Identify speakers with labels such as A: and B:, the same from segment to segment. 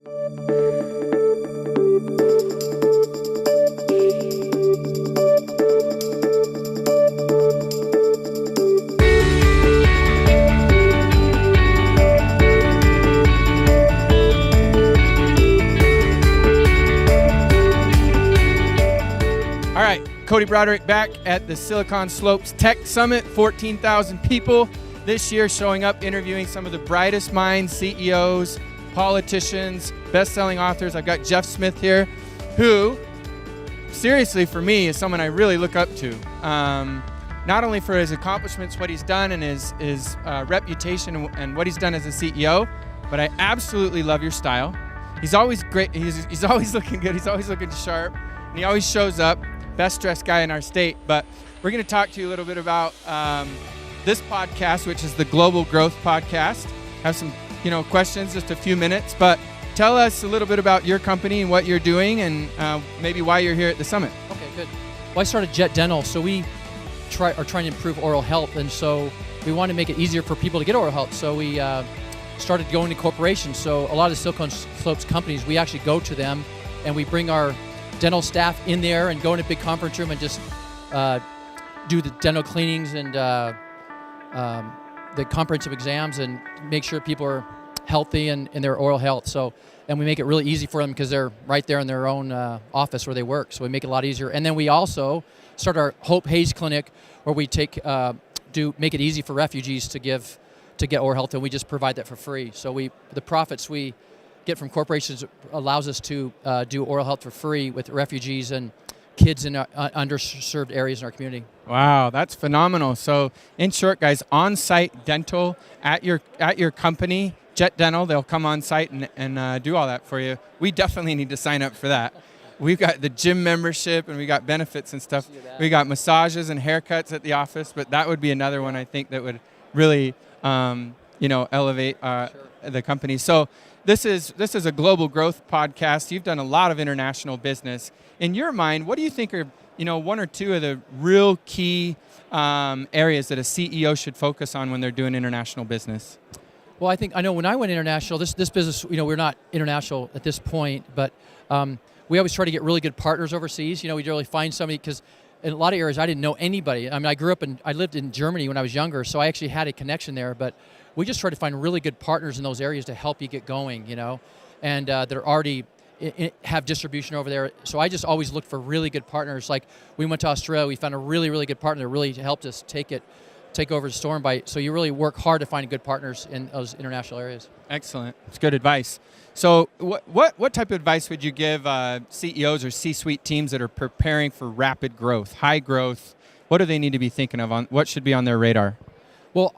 A: All right, Cody Broderick back at the Silicon Slopes Tech Summit, 14,000 people this year showing up, interviewing some of the brightest minds, CEOs, politicians, best-selling authors. I've got Jeff Smith here, who, seriously for me, is someone I really look up to. Not only for his accomplishments, what he's done, and his reputation and what he's done as a CEO, but I absolutely love your style. He's always great. He's always looking good. He's always looking sharp, and he always shows up. Best dressed guy in our state. But we're going to talk to you a little bit about this podcast, which is the Global Growth Podcast. Have some, questions, just a few minutes. But tell us a little bit about your company and what you're doing, and maybe why you're here at the summit.
B: Okay, good. Well, I started Jet Dental, so we are trying to improve oral health, and so we want to make it easier for people to get oral health. So we started going to corporations. So a lot of the Silicon Slopes companies, we actually go to them, and we bring our dental staff in there and go in a big conference room and just do the dental cleanings and the comprehensive exams and make sure people are healthy and in their oral health. So, and we make it really easy for them because they're right there in their own office where they work. So we make it a lot easier. And then we also start our Hope Hayes Clinic, where we make it easy for refugees to get oral health, and we just provide that for free. So the profits we get from corporations allows us to do oral health for free with refugees and kids in underserved areas in our community.
A: Wow, that's phenomenal. So in short, guys, on-site dental at your company, Jet Dental, they'll come on site and do all that for you. We definitely need to sign up for that. We've got the gym membership and we got benefits and stuff. We got massages and haircuts at the office, but that would be another one I think that would really elevate the company. So this is a global growth podcast. You've done a lot of international business. In your mind, what do you think are one or two of the real key areas that a CEO should focus on when they're doing international business?
B: Well, I know when I went international, this business, we're not international at this point, but we always try to get really good partners overseas. We really find somebody, because in a lot of areas I didn't know anybody. I mean, I lived in Germany when I was younger, so I actually had a connection there, but we just try to find really good partners in those areas to help you get going, and that are already have distribution over there. So I just always look for really good partners. Like we went to Australia, we found a really, really good partner that really helped us take over the storm by. So you really work hard to find good partners in those international areas.
A: Excellent. It's good advice. So what type of advice would you give CEOs or C-suite teams that are preparing for rapid growth, high growth? What do they need to be thinking of? On what should be on their radar?
B: Well,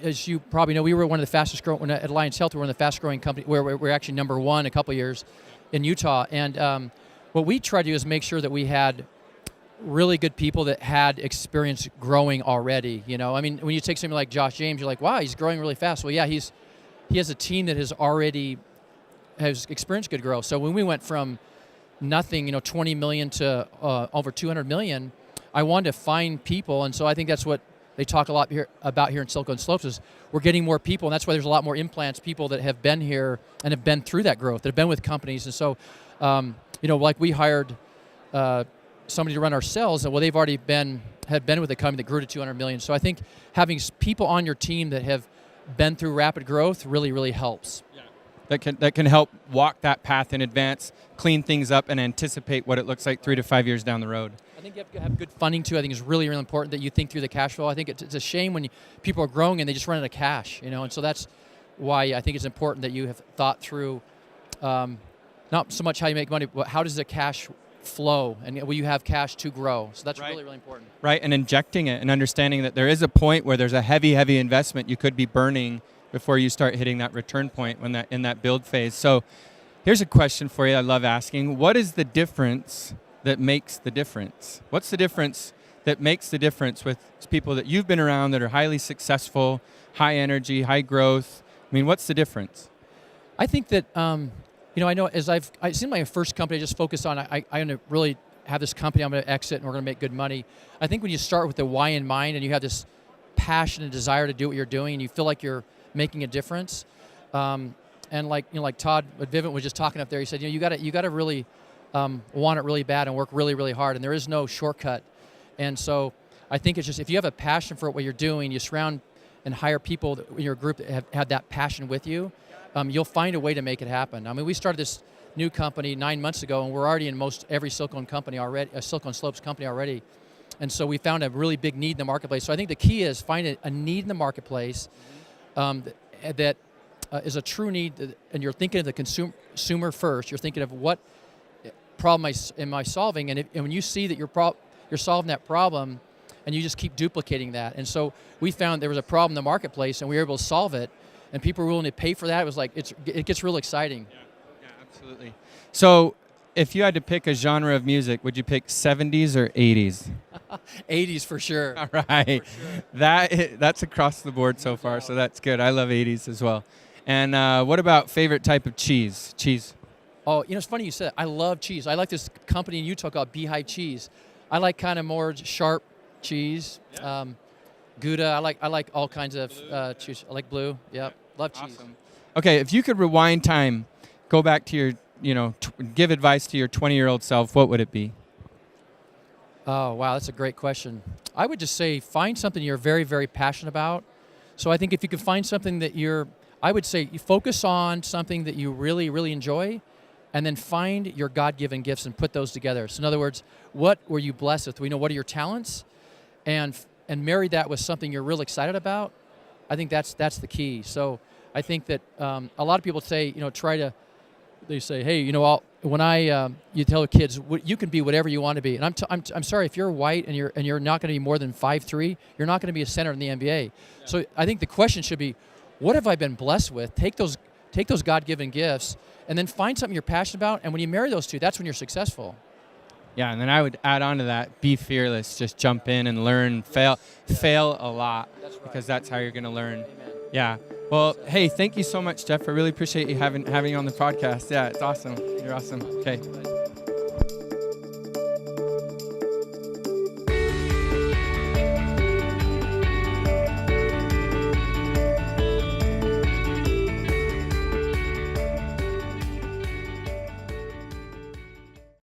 B: as you probably know, we were one of the fastest growing at Alliance Health. We were one of the fastest growing companies. We're actually number one a couple of years in Utah. And what we tried to do is make sure that we had really good people that had experience growing already. I mean, when you take somebody like Josh James, you're like, wow, he's growing really fast. Well, yeah, he has a team that has experienced good growth. So when we went from nothing, 20 million to over 200 million, I wanted to find people. And so I think that's what they talk a lot about here in Silicon Slopes is we're getting more people, and that's why there's a lot more implants, people that have been here and have been through that growth, that have been with companies. And so, like we hired somebody to run our sales, and well, they've already had been with a company that grew to 200 million. So I think having people on your team that have been through rapid growth really, really helps.
A: Yeah. That can help walk that path in advance, clean things up, and anticipate what it looks like 3 to 5 years down the road.
B: I think you have to have good funding too. I think it's really, really important that you think through the cash flow. I think it's a shame when people are growing and they just run out of cash, and so that's why I think it's important that you have thought through not so much how you make money, but how does the cash flow, and will you have cash to grow? So that's really, really important.
A: Right, and injecting it and understanding that there is a point where there's a heavy, heavy investment you could be burning before you start hitting that return point in that build phase. So here's a question for you I love asking. What is the difference that makes the difference? What's the difference that makes the difference with people that you've been around that are highly successful, high energy, high growth? I mean, what's the difference?
B: I think that, I know as I've seen my first company I just focused on, I'm going to really have this company, I'm going to exit and we're going to make good money. I think when you start with the why in mind and you have this passion and desire to do what you're doing and you feel like you're making a difference, and And like Todd Vivint was just talking up there, he said, you got to really want it really bad and work really, really hard, and there is no shortcut. And so I think it's just, if you have a passion for what you're doing, you surround and hire people in your group that have had that passion with you, you'll find a way to make it happen. I mean, we started this new company 9 months ago, and we're already in most every Silicon company already, a Silicon Slopes company already. And so we found a really big need in the marketplace. So I think the key is find a need in the marketplace that is a true need, and you're thinking of the consumer first. You're thinking of what problem am I solving, and when you see that you're solving that problem, and you just keep duplicating that. And so we found there was a problem in the marketplace, and we were able to solve it, and people were willing to pay for that. It was like, it gets real exciting.
A: Yeah, absolutely. So if you had to pick a genre of music, would you pick 70s or 80s?
B: 80s for sure.
A: All right. For sure. That's across the board so far, so that's good. I love 80s as well. And what about favorite type of cheese?
B: Oh, it's funny you said that. I love cheese. I like this company in Utah called Beehive Cheese. I like kind of more sharp cheese. Yeah. Gouda. I like all kinds of cheese. I like blue. Yep. Love cheese.
A: Awesome. Okay, if you could rewind time, go back to your, give advice to your 20-year-old self, what would it be?
B: Oh, wow, that's a great question. I would just say find something you're very, very passionate about. So I think if you could find something that I would say you focus on something that you really, really enjoy, and then find your God-given gifts and put those together. So in other words, what were you blessed with? What are your talents? And marry that with something you're real excited about. I think that's the key. So I think that a lot of people say, they say, hey, you tell kids, you can be whatever you want to be. And I'm sorry, if you're white and you're not going to be more than 5'3", you're not going to be a center in the NBA. Yeah. So I think the question should be, what have I been blessed with? Take those God-given gifts, and then find something you're passionate about. And when you marry those two, that's when you're successful.
A: Yeah, and then I would add on to that, be fearless. Just jump in and learn, fail a lot, that's right. Because that's how you're going to learn. Amen. Yeah. Well, hey, thank you so much, Jeff. I really appreciate you having you on the podcast. Yeah, it's awesome. You're awesome. Okay.